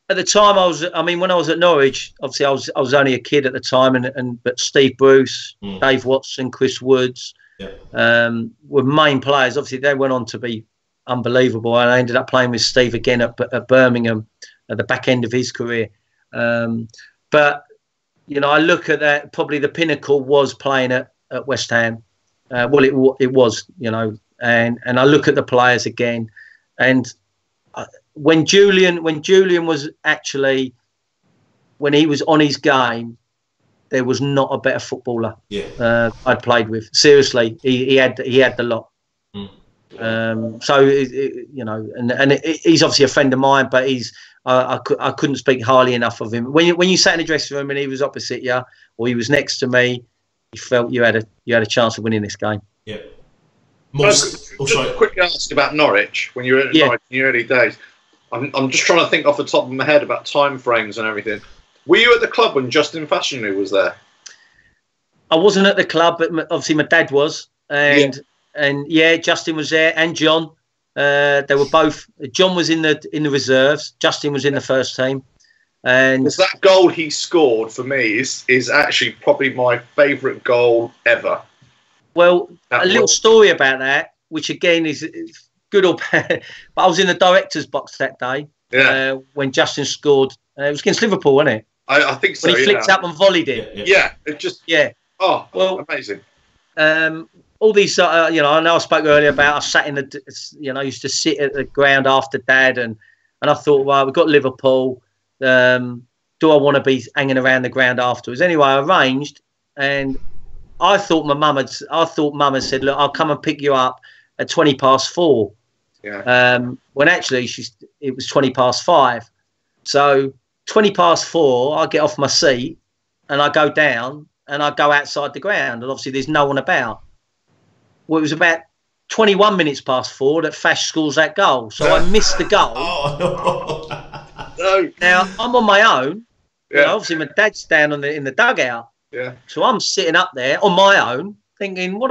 [SPEAKER 2] At the time, when I was at Norwich, obviously I was only a kid at the time, but Steve Bruce, Dave Watson, Chris Woods were main players. Obviously, they went on to be unbelievable, and I ended up playing with Steve again at Birmingham at the back end of his career. But you know, I look at that. Probably the pinnacle was playing at West Ham. Well, it was, you know, and I look at the players again, and. When Julian was actually, when he was on his game, there was not a better footballer I'd played with. Seriously, he had the lot. So you know, and he's obviously a friend of mine, but I couldn't speak highly enough of him. When you sat in the dressing room and he was opposite you or he was next to me, you felt you had a chance of winning this game.
[SPEAKER 1] Yeah.
[SPEAKER 3] Just quickly ask about Norwich when you were at Norwich in your early days. I'm just trying to think off the top of my head about time frames and everything. Were you at the club when Justin Fashanu was there?
[SPEAKER 2] I wasn't at the club, but obviously my dad was, and Justin was there, and John. They were both. John was in the reserves. Justin was in the first team. And
[SPEAKER 3] that goal he scored for me is actually probably my favourite goal ever.
[SPEAKER 2] Well, a little story about that, which again is good or bad, but I was in the director's box that day when Justin scored. It was against Liverpool, wasn't it?
[SPEAKER 3] I think so.
[SPEAKER 2] When he flicked up and volleyed it.
[SPEAKER 3] Yeah, it just.
[SPEAKER 2] Yeah.
[SPEAKER 3] Oh, well, amazing.
[SPEAKER 2] All these, you know, I know I spoke earlier about I sat in I used to sit at the ground after Dad, and I thought, well, we've got Liverpool. Do I want to be hanging around the ground afterwards? Anyway, I arranged, and I thought Mum had said, look, I'll come and pick you up at 4:20. Yeah. When actually it was 5:20. So 4:20, I get off my seat and I go down and I go outside the ground, and obviously there's no one about. Well, it was about 4:21 that Fash scores that goal, so I missed the goal.
[SPEAKER 3] No.
[SPEAKER 2] Now I'm on my own. Yeah. You know, obviously my dad's down in the dugout.
[SPEAKER 3] Yeah.
[SPEAKER 2] So I'm sitting up there on my own, thinking,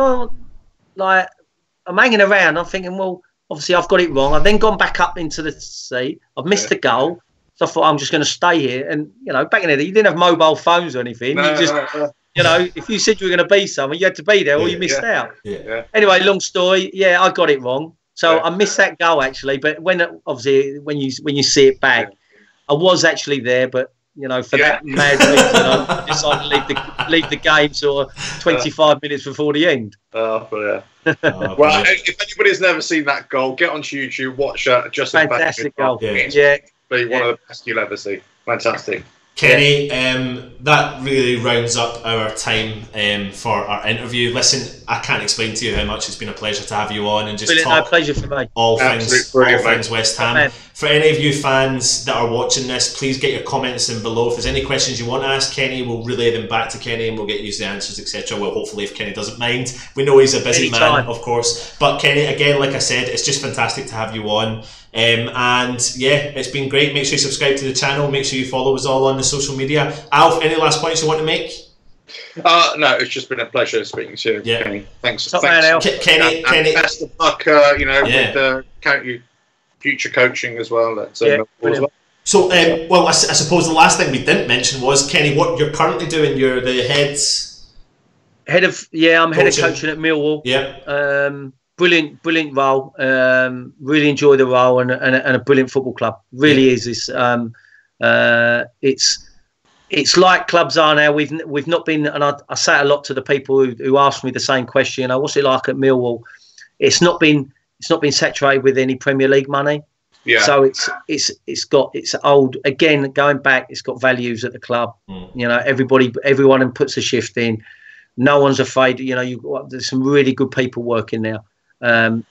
[SPEAKER 2] I'm hanging around. I'm thinking, well, obviously I've got it wrong. I've then gone back up into the seat. I've missed the goal. So I thought I'm just going to stay here. And, you know, back in the day, you didn't have mobile phones or anything. No. You know, if you said you were going to be somewhere, you had to be there or you missed out.
[SPEAKER 3] Yeah.
[SPEAKER 2] Anyway, long story. Yeah, I got it wrong. So I missed that goal, actually. But when you see it back, I was actually there, but you know, for that mad reason, I decided to leave the game sort of 25 minutes before the end.
[SPEAKER 3] Oh, yeah. Well, if anybody's never seen that goal, get onto YouTube, watch Justin.
[SPEAKER 2] Fantastic goal.
[SPEAKER 3] Yeah. Be one of the best you'll ever see. Fantastic.
[SPEAKER 1] Kenny, that really rounds up our time for our interview. Listen, I can't explain to you how much it's been a pleasure to have you on and just talk
[SPEAKER 2] pleasure for me.
[SPEAKER 1] all things West Ham. For any of you fans that are watching this, please get your comments in below. If there's any questions you want to ask Kenny, we'll relay them back to Kenny and we'll get you the answers, etc. Well, hopefully, if Kenny doesn't mind. We know he's a busy man, of course. But Kenny, again, like I said, it's just fantastic to have you on. And yeah, it's been great. Make sure you subscribe to the channel. Make sure you follow us all on the social media. Alf, any last points you want to make?
[SPEAKER 3] No, it's just been a pleasure speaking to you, Kenny. Thanks.
[SPEAKER 1] Kenny.
[SPEAKER 3] Best of luck, with future coaching as well. So,
[SPEAKER 1] well, I suppose the last thing we didn't mention was, Kenny, what you're currently doing. You're the head of
[SPEAKER 2] coaching at Millwall.
[SPEAKER 1] Yeah.
[SPEAKER 2] Brilliant role. Really enjoy the role and a brilliant football club. Really is this. It's like clubs are now. We've not been, and I say it a lot to the people who ask me the same question. What's it like at Millwall? It's not been saturated with any Premier League money.
[SPEAKER 3] Yeah.
[SPEAKER 2] So it's old, again, going back, it's got values at the club. You know, everyone puts a shift in. No one's afraid. You know, there's some really good people working now.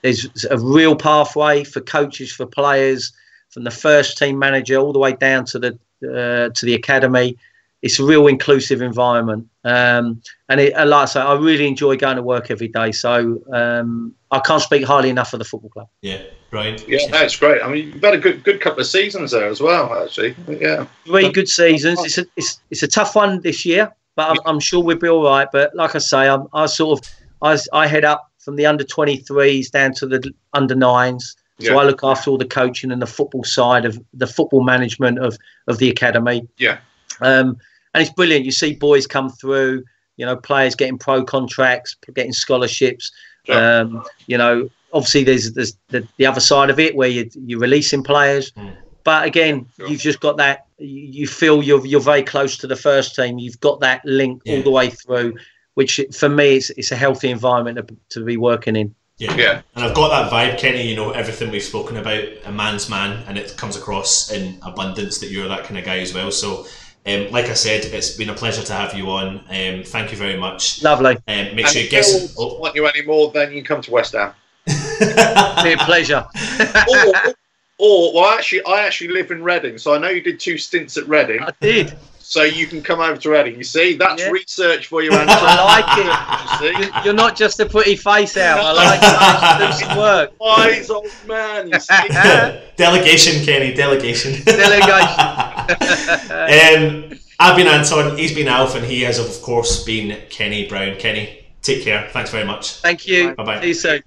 [SPEAKER 2] There's a real pathway for coaches, for players, from the first team manager all the way down to the academy. It's a real inclusive environment, and like I say, I really enjoy going to work every day. So I can't speak highly enough of the football club.
[SPEAKER 1] Yeah, right.
[SPEAKER 3] Yeah, that's great. I mean, you've had a good couple of seasons there as well, actually. Yeah,
[SPEAKER 2] 3 good seasons. It's a tough one this year, but I'm sure we'll be all right. But like I say, I head up from the under 23s down to the under 9s. So I look after all the coaching and the football side of the football management of the academy.
[SPEAKER 3] Yeah.
[SPEAKER 2] And it's brilliant. You see boys come through, you know, players getting pro contracts, getting scholarships.
[SPEAKER 3] Sure.
[SPEAKER 2] You know, obviously there's the other side of it where you're releasing players. But again, you've just got that. You feel you're very close to the first team. You've got that link all the way through, which for me it's a healthy environment to be working in.
[SPEAKER 1] Yeah, and I've got that vibe, Kenny. You know, everything we've spoken about, a man's man, and it comes across in abundance that you're that kind of guy as well. So, like I said, it's been a pleasure to have you on. Thank you very much.
[SPEAKER 2] Lovely.
[SPEAKER 1] Make sure you guess.
[SPEAKER 3] Want you any more? Then you come to West Ham.
[SPEAKER 2] Be a pleasure.
[SPEAKER 3] Well, I actually live in Reading, so I know you did 2 stints at Reading.
[SPEAKER 2] I did.
[SPEAKER 3] So you can come over to Reading. You see, that's research for you, Anton.
[SPEAKER 2] I like it. You're not just a pretty face out. I like it. Do some work.
[SPEAKER 3] Wise old man. You see.
[SPEAKER 1] Delegation, Kenny. Delegation.
[SPEAKER 2] Delegation.
[SPEAKER 1] I've been Anton. He's been Alf, and he has, of course, been Kenny Brown. Kenny, take care. Thanks very much.
[SPEAKER 2] Thank you.
[SPEAKER 1] Bye bye.
[SPEAKER 2] See you soon.